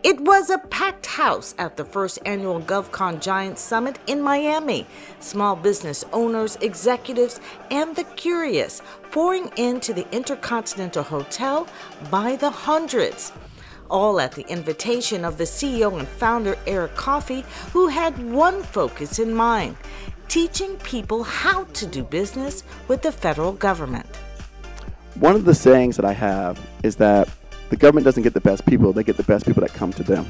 It was a packed house at the first annual GovCon Giants Summit in Miami. Small business owners, executives, and the curious pouring into the Intercontinental Hotel by the hundreds. All at the invitation of the CEO and founder Eric Coffie, who had one focus in mind: teaching people how to do business with the federal government. One of the sayings that I have is that the government doesn't get the best people, they get the best people that come to them.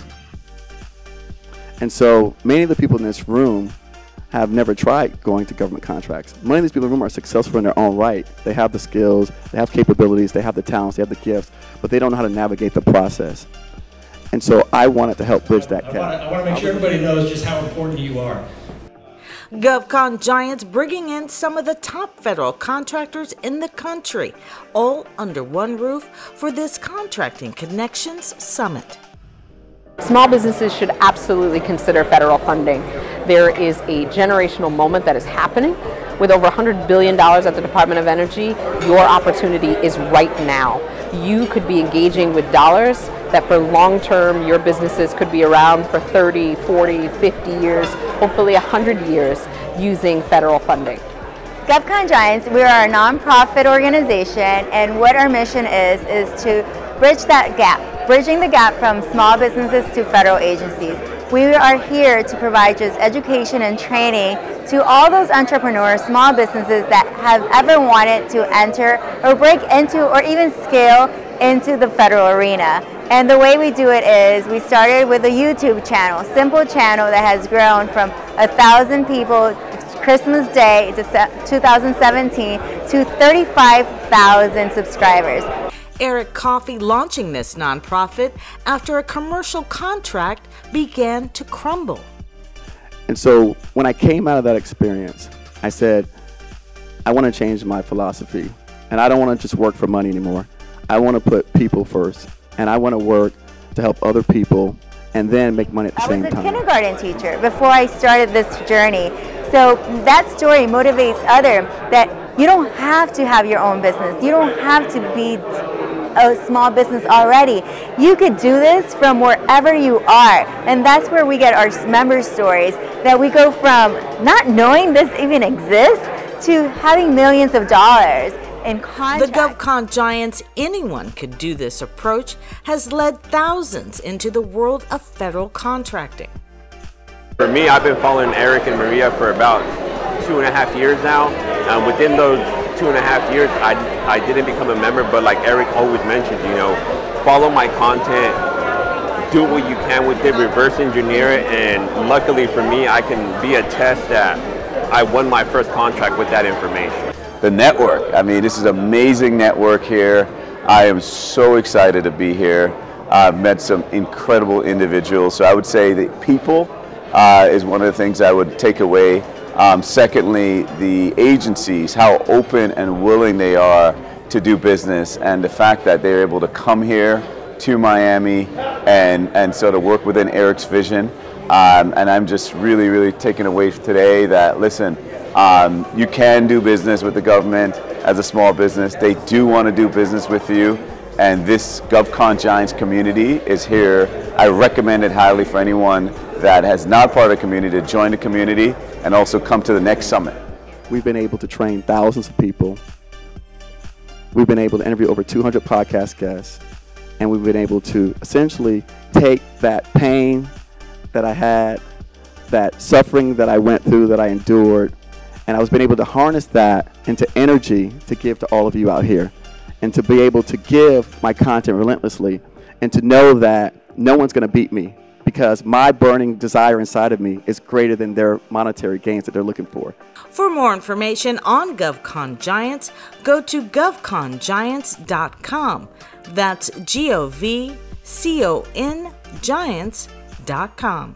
And so many of the people in this room have never tried going to government contracts. Many of these people in the room are successful in their own right. They have the skills, they have capabilities, they have the talents, they have the gifts, but they don't know how to navigate the process. And so I wanted to help bridge that gap. I want to make sure everybody knows just how important you are. GovCon Giants bringing in some of the top federal contractors in the country, all under one roof for this Contracting Connections Summit. Small businesses should absolutely consider federal funding. There is a generational moment that is happening. With over $100 billion at the Department of Energy, your opportunity is right now. You could be engaging with dollars that for long term your businesses could be around for 30, 40, 50 years, hopefully 100 years using federal funding. GovCon Giants, we are a nonprofit organization, and what our mission is to bridge that gap, bridging the gap from small businesses to federal agencies. We are here to provide just education and training to all those entrepreneurs, small businesses that have ever wanted to enter or break into or even scale into the federal arena. And the way we do it is we started with a YouTube channel, simple channel that has grown from 1,000 people Christmas Day to 2017 to 35,000 subscribers. Eric Coffie launching this nonprofit after a commercial contract began to crumble. And so when I came out of that experience, I said, I want to change my philosophy. And I don't want to just work for money anymore. I want to put people first. And I want to work to help other people and then make money at the same time. I was a kindergarten teacher before I started this journey. So that story motivates others that you don't have to have your own business. You don't have to be a small business already. You could do this from wherever you are. And that's where we get our member stories, that we go from not knowing this even exists to having millions of dollars in contracts. The GovCon Giants anyone could do this approach has led thousands into the world of federal contracting. For me, I've been following Eric and Maria for about 2.5 years now. Within those 2.5 years, I didn't become a member, but like Eric always mentions, you know, follow my content, do what you can with it, reverse engineer it, and luckily for me, I can be a test that I won my first contract with that information. The network, I mean, this is an amazing network here. I am so excited to be here. I've met some incredible individuals, so I would say that people is one of the things I would take away. Secondly, the agencies, how open and willing they are to do business, and the fact that they're able to come here to Miami and sort of work within Eric's vision. And I'm just really taken away today that, listen, you can do business with the government as a small business. They do want to do business with you. And this GovCon Giants community is here. I recommend it highly for anyone that has not part of the community to join the community and also come to the next summit. We've been able to train thousands of people. We've been able to interview over 200 podcast guests. And we've been able to essentially take that pain that I had, that suffering that I went through, that I endured, and I was been able to harness that into energy to give to all of you out here. And to be able to give my content relentlessly and to know that no one's going to beat me because my burning desire inside of me is greater than their monetary gains that they're looking for. For more information on GovCon Giants, go to govcongiants.com. That's GovCon Giants.com.